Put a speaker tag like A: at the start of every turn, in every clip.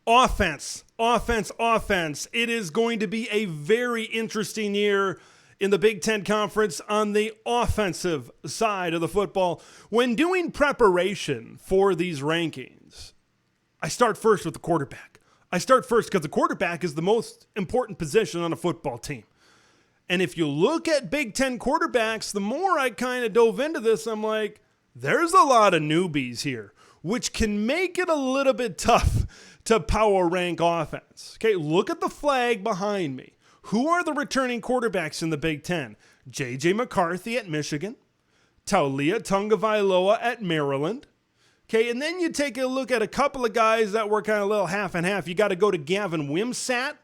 A: Offense, offense, offense. It is going to be a very interesting year in the Big Ten Conference on the offensive side of the football. When doing preparation for these rankings, I start first with the quarterback. I start first because the quarterback is the most important position on a football team. And if you look at Big Ten quarterbacks, the more I kind of dove into this, I'm like, there's a lot of newbies here, which can make it a little bit tough to power rank offense. Okay, look at the flag behind me. Who are the returning quarterbacks in the Big Ten? J.J. McCarthy at Michigan, Taulia Tagovailoa at Maryland. Okay, and then you take a look at a couple of guys that were kind of a little half and half. You got to go to Gavin Wimsatt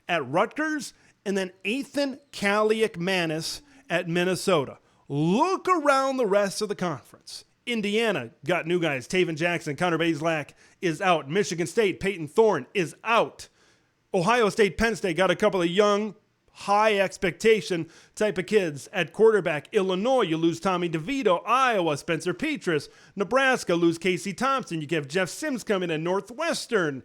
A: at Rutgers, and then Ethan Kaliak-Manis at Minnesota. Look around the rest of the conference. Indiana got new guys. Taven Jackson, Connor Bazelak is out. Michigan State, Peyton Thorne is out. Ohio State, Penn State got a couple of young, high expectation type of kids at quarterback. Illinois, you lose Tommy DeVito. Iowa, Spencer Petras. Nebraska, lose Casey Thompson. You have Jeff Sims coming in. Northwestern,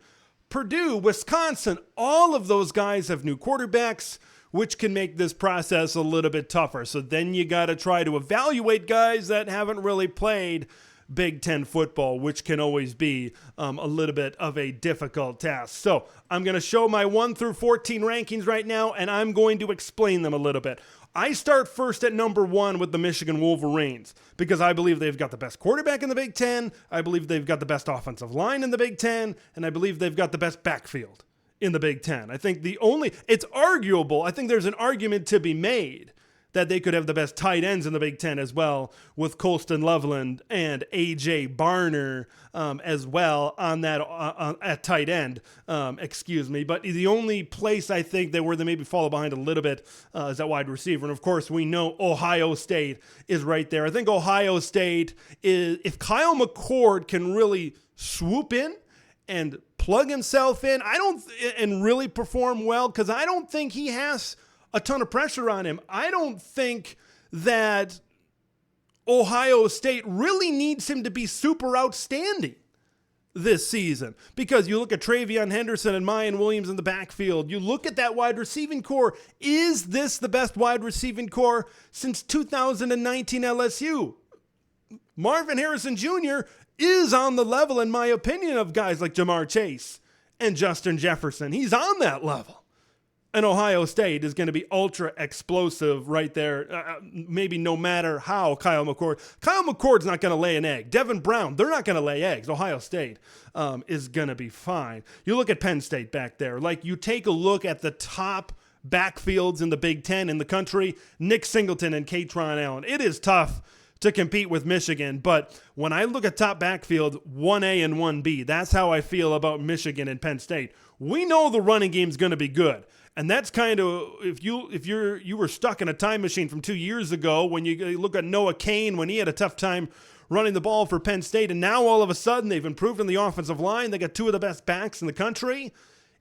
A: Purdue, Wisconsin. All of those guys have new quarterbacks, which can make this process a little bit tougher. So then you got to try to evaluate guys that haven't really played Big Ten football, which can always be a little bit of a difficult task. So I'm going to show my 1 through 14 rankings right now, and I'm going to explain them a little bit. I start first at number 1 with the Michigan Wolverines because I believe they've got the best quarterback in the Big Ten. I believe they've got the best offensive line in the Big Ten, and I believe they've got the best backfield in the Big Ten. I think it's arguable. I think there's an argument to be made that they could have the best tight ends in the Big Ten as well, with Colston Loveland and A.J. Barner as well on that at tight end. But the only place I think that where they maybe fall behind a little bit is at wide receiver. And of course, we know Ohio State is right there. I think Ohio State is, if Kyle McCord can really swoop in and plug himself in, and really perform well, because I don't think he has a ton of pressure on him. I don't think that Ohio State really needs him to be super outstanding this season, because you look at Travion Henderson and Mayan Williams in the backfield. You look at that wide receiving core. Is this the best wide receiving core since 2019 LSU? Marvin Harrison Jr. is on the level, in my opinion, of guys like Jamar Chase and Justin Jefferson. He's on that level. And Ohio State is going to be ultra explosive right there. Maybe no matter how Kyle McCord's not going to lay an egg. Devin Brown, they're not going to lay eggs. Ohio State is going to be fine. You look at Penn State back there. Like, you take a look at the top backfields in the Big Ten in the country. Nick Singleton and Katron Allen. It is tough to compete with Michigan, but when I look at top backfield, 1A and 1B, that's how I feel about Michigan and Penn State. We know the running game's going to be good. And that's kind of, if you were stuck in a time machine from 2 years ago, when you look at Noah Cain, when he had a tough time running the ball for Penn State, and now all of a sudden they've improved in the offensive line. They got 2 of the best backs in the country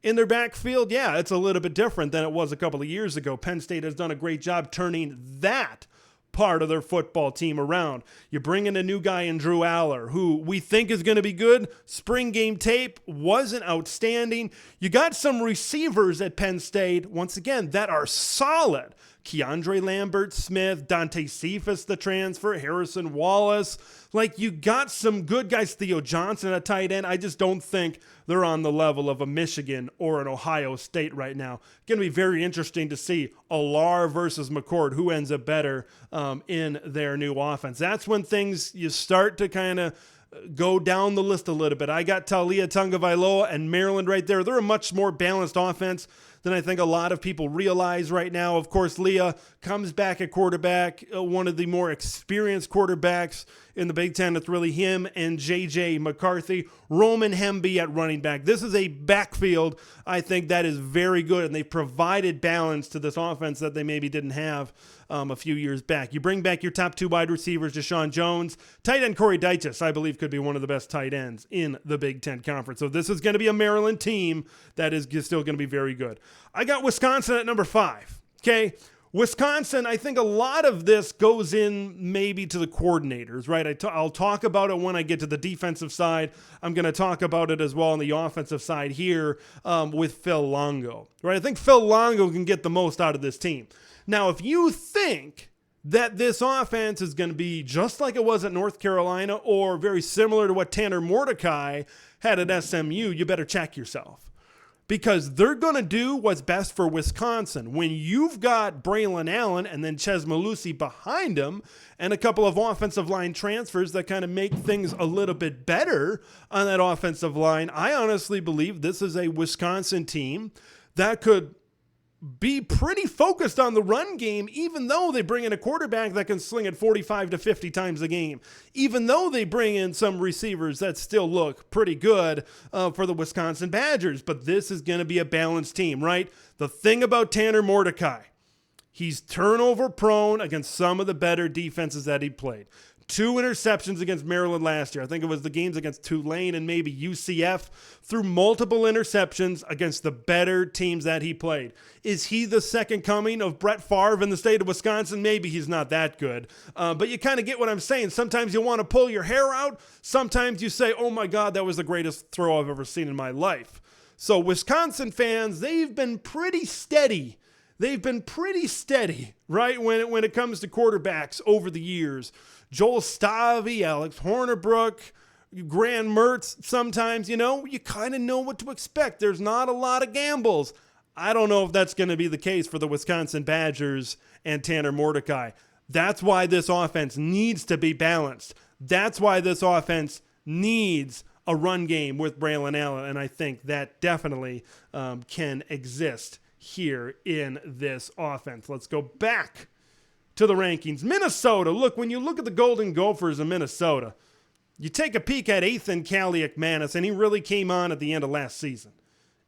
A: in their backfield. Yeah, it's a little bit different than it was a couple of years ago. Penn State has done a great job turning that part of their football team around. You bring in a new guy in Drew Aller, who we think is going to be good. Spring game tape wasn't outstanding. You got some receivers at Penn State, once again, that are solid. Keandre Lambert-Smith, Dante Cephas, the transfer, Harrison Wallace. Like, you got some good guys. Theo Johnson at tight end. I just don't think they're on the level of a Michigan or an Ohio State right now. Going to be very interesting to see Alar versus McCord, who ends up better in their new offense. That's when things, you start to kind of go down the list a little bit. I got Taulia Tagovailoa and Maryland right there. They're a much more balanced offense than I think a lot of people realize right now. Of course, Leah comes back at quarterback, one of the more experienced quarterbacks in the Big Ten. It's really him and J.J. McCarthy. Roman Hemby at running back. This is a backfield, I think, that is very good, and they provided balance to this offense that they maybe didn't have a few years back. You bring back your top 2 wide receivers, Deshaun Jones. Tight end Corey Dyches, I believe, could be one of the best tight ends in the Big Ten Conference. So this is going to be a Maryland team that is still going to be very good. I got Wisconsin at number 5. Okay, Wisconsin, I think a lot of this goes in maybe to the coordinators, right? I'll talk about it when I get to the defensive side. I'm going to talk about it as well on the offensive side here with Phil Longo, right? I think Phil Longo can get the most out of this team. Now, if you think that this offense is going to be just like it was at North Carolina or very similar to what Tanner Mordecai had at SMU, you better check yourself. Because they're going to do what's best for Wisconsin. When you've got Braylon Allen and then Ches Malusi behind him and a couple of offensive line transfers that kind of make things a little bit better on that offensive line, I honestly believe this is a Wisconsin team that could be pretty focused on the run game, even though they bring in a quarterback that can sling it 45 to 50 times a game, even though they bring in some receivers that still look pretty good for the Wisconsin Badgers. But this is going to be a balanced team, right? The thing about Tanner Mordecai, he's turnover prone against some of the better defenses that he played. 2 interceptions against Maryland last year. I think it was the games against Tulane and maybe UCF. Threw multiple interceptions against the better teams that he played. Is he the second coming of Brett Favre in the state of Wisconsin? Maybe he's not that good. But you kind of get what I'm saying. Sometimes you want to pull your hair out. Sometimes you say, oh my God, that was the greatest throw I've ever seen in my life. So Wisconsin fans, they've been pretty steady. They've been pretty steady, right, when it comes to quarterbacks over the years. Joel Stavey, Alex Hornibrook, Graham Mertz, sometimes, you kind of know what to expect. There's not a lot of gambles. I don't know if that's going to be the case for the Wisconsin Badgers and Tanner Mordecai. That's why this offense needs to be balanced. That's why this offense needs a run game with Braylon Allen, and I think that definitely can exist here in this offense. Let's go back to the rankings. Minnesota, look, when you look at the Golden Gophers of Minnesota, you take a peek at Ethan Kaliak-Manis, and he really came on at the end of last season.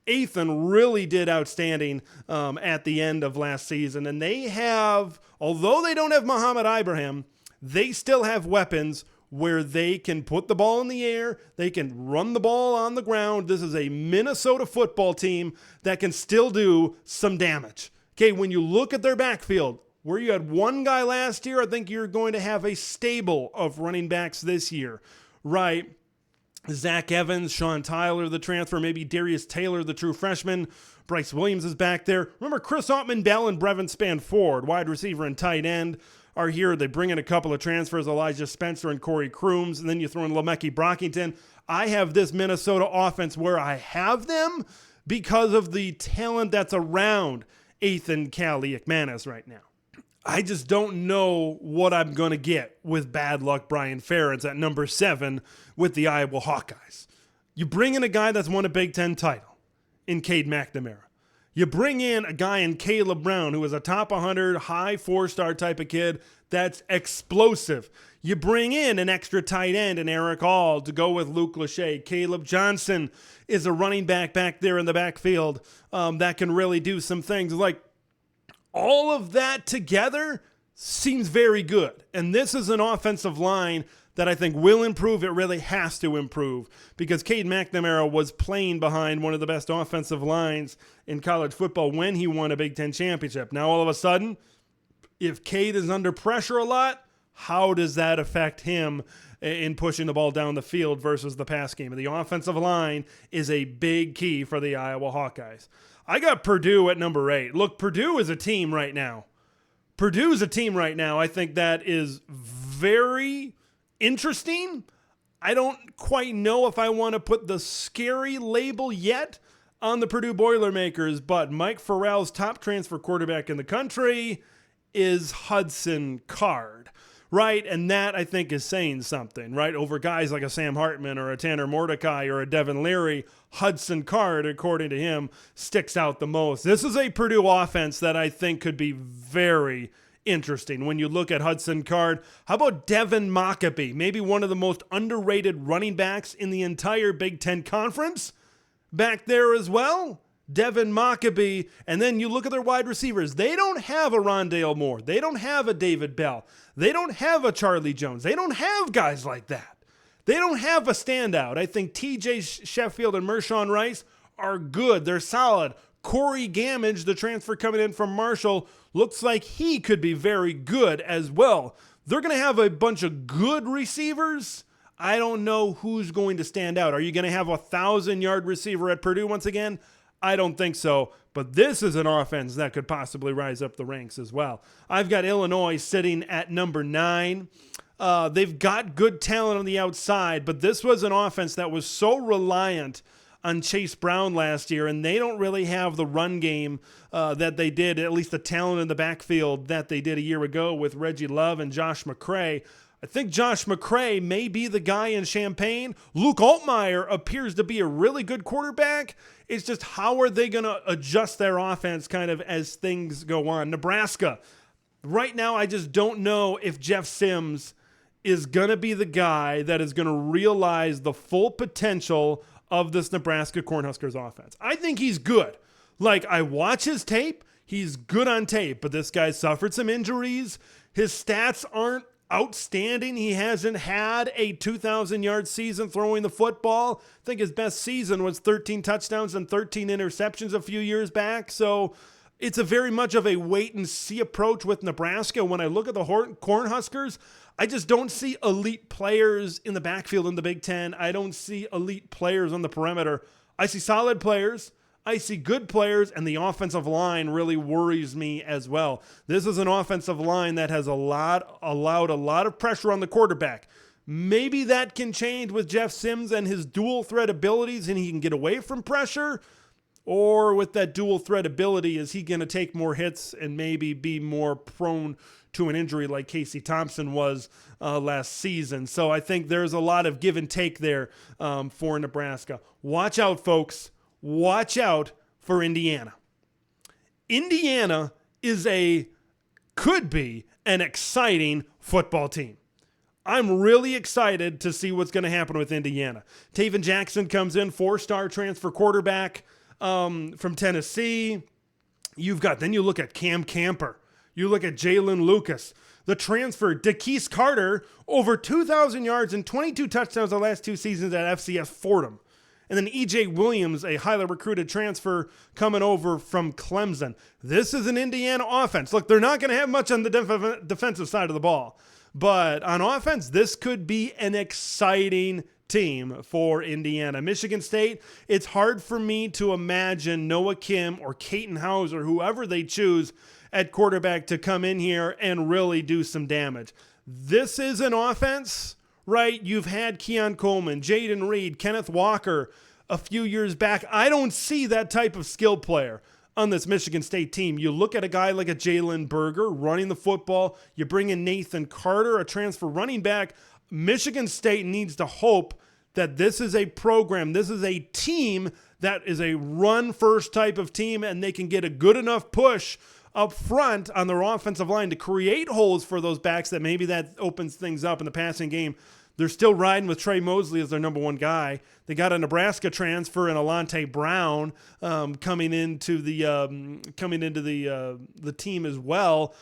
A: Ethan really did outstanding at the end of last season, and they have, although they don't have Muhammad Ibrahim, they still have weapons where they can put the ball in the air, they can run the ball on the ground. This is a Minnesota football team that can still do some damage. Okay, when you look at their backfield, where you had one guy last year, I think you're going to have a stable of running backs this year, right? Zach Evans, Sean Tyler, the transfer, maybe Darius Taylor, the true freshman. Bryce Williams is back there. Remember, Chris Ottman-Bell and Brevin Spanford, wide receiver and tight end, are here. They bring in a couple of transfers, Elijah Spencer and Corey Crooms, and then you throw in Lemeki Brockington. I have this Minnesota offense where I have them because of the talent that's around Ethan Kaliak-Manis right now. I just don't know what I'm going to get with bad luck Brian Ferentz at number 7 with the Iowa Hawkeyes. You bring in a guy that's won a Big Ten title in Cade McNamara. You bring in a guy in Caleb Brown who is a top 100, high 4-star type of kid that's explosive. You bring in an extra tight end in Eric All to go with Luke Lachey. Caleb Johnson is a running back there in the backfield that can really do some things. Like, all of that together seems very good. And this is an offensive line that I think will improve. It really has to improve because Cade McNamara was playing behind one of the best offensive lines in college football when he won a Big Ten championship. Now, all of a sudden, if Cade is under pressure a lot, how does that affect him in pushing the ball down the field versus the pass game? And the offensive line is a big key for the Iowa Hawkeyes. I got Purdue at number 8. Look, Purdue is a team right now. I think that is very interesting. I don't quite know if I want to put the scary label yet on the Purdue Boilermakers, but Mike Farrell's top transfer quarterback in the country is Hudson Card, right? And that, I think, is saying something, right? Over guys like a Sam Hartman or a Tanner Mordecai or a Devin Leary, Hudson Card, according to him, sticks out the most. This is a Purdue offense that I think could be very interesting. When you look at Hudson Card, how about Devin Mockabee? Maybe one of the most underrated running backs in the entire Big Ten Conference back there as well. Devin Mockabee, and then you look at their wide receivers. They don't have a Rondale Moore. They don't have a David Bell. They don't have a Charlie Jones. They don't have guys like that. They don't have a standout. I think TJ Sheffield and Mershawn Rice are good. They're solid. Corey Gamage, the transfer coming in from Marshall, looks like he could be very good as well. They're going to have a bunch of good receivers. I don't know who's going to stand out. Are you going to have a 1,000-yard receiver at Purdue once again? I don't think so. But this is an offense that could possibly rise up the ranks as well. I've got Illinois sitting at number 9. They've got good talent on the outside, but this was an offense that was so reliant on Chase Brown last year, and they don't really have the run game that they did, at least the talent in the backfield that they did a year ago with Reggie Love and Josh McCray. I think Josh McCray may be the guy in Champaign. Luke Altmaier appears to be a really good quarterback. It's just how are they going to adjust their offense kind of as things go on. Nebraska, right now I just don't know if Jeff Sims is going to be the guy that is going to realize the full potential of this Nebraska Cornhuskers offense. I think he's good. Like, I watch his tape. He's good on tape, but this guy suffered some injuries. His stats aren't outstanding. He hasn't had a 2,000-yard season throwing the football. I think his best season was 13 touchdowns and 13 interceptions a few years back. So it's a very much of a wait-and-see approach with Nebraska. When I look at the Cornhuskers, I just don't see elite players in the backfield in the Big Ten. I don't see elite players on the perimeter. I see solid players. I see good players, and the offensive line really worries me as well. This is an offensive line that has allowed a lot of pressure on the quarterback. Maybe that can change with Jeff Sims and his dual threat abilities, and he can get away from pressure. Or with that dual threat ability, is he going to take more hits and maybe be more prone to an injury like Casey Thompson was last season? So I think there's a lot of give and take there for Nebraska. Watch out, folks. Watch out for Indiana. Indiana could be an exciting football team. I'm really excited to see what's going to happen with Indiana. Taven Jackson comes in, 4-star transfer quarterback from Tennessee. Then you look at Cam Camper. You look at Jalen Lucas. The transfer, DeKeese Carter, over 2,000 yards and 22 touchdowns the last 2 seasons at FCS Fordham. And then E.J. Williams, a highly recruited transfer coming over from Clemson. This is an Indiana offense. Look, they're not going to have much on the defensive side of the ball. But on offense, this could be an exciting team for Indiana. Michigan State, it's hard for me to imagine Noah Kim or Caton Hauser, whoever they choose at quarterback, to come in here and really do some damage. This is an offense, right? You've had Keon Coleman, Jaden Reed, Kenneth Walker a few years back. I don't see that type of skill player on this Michigan State team. You look at a guy like a Jalen Berger running the football. You bring in Nathan Carter, a transfer running back. Michigan State needs to hope that this is a program, this is a team that is a run-first type of team, and they can get a good enough push up front on their offensive line to create holes for those backs that maybe that opens things up in the passing game. They're still riding with Trey Mosley as their number one guy. They got a Nebraska transfer and Alante Brown coming into the team as well.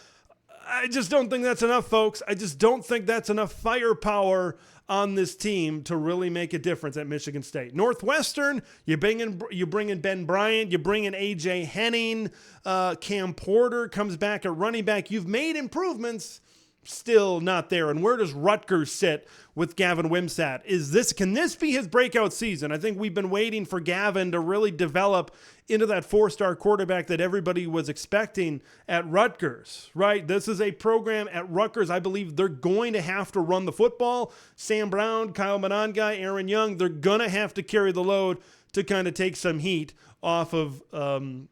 A: I just don't think that's enough, folks. I just don't think that's enough firepower on this team to really make a difference at Michigan State. Northwestern, you bring in Ben Bryant, you bring in A.J. Henning, Cam Porter comes back at running back. You've made improvements, still not there. And where does Rutgers sit with Gavin Wimsatt? Can this be his breakout season? I think we've been waiting for Gavin to really develop into that 4-star quarterback that everybody was expecting at Rutgers, right? This is a program at Rutgers. I believe they're going to have to run the football. Sam Brown, Kyle Monangai, Aaron Young, they're going to have to carry the load to kind of take some heat off of Gavin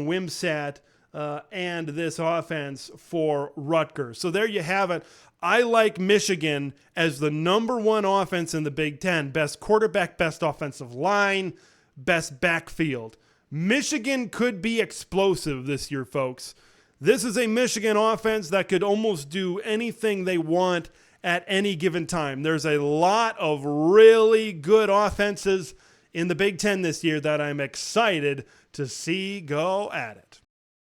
A: Wimsatt and this offense for Rutgers. So there you have it. I like Michigan as the number one offense in the Big Ten. Best quarterback, best offensive line, best backfield. Michigan could be explosive this year, folks. This is a Michigan offense that could almost do anything they want at any given time. There's a lot of really good offenses in the Big Ten this year that I'm excited to see go at it.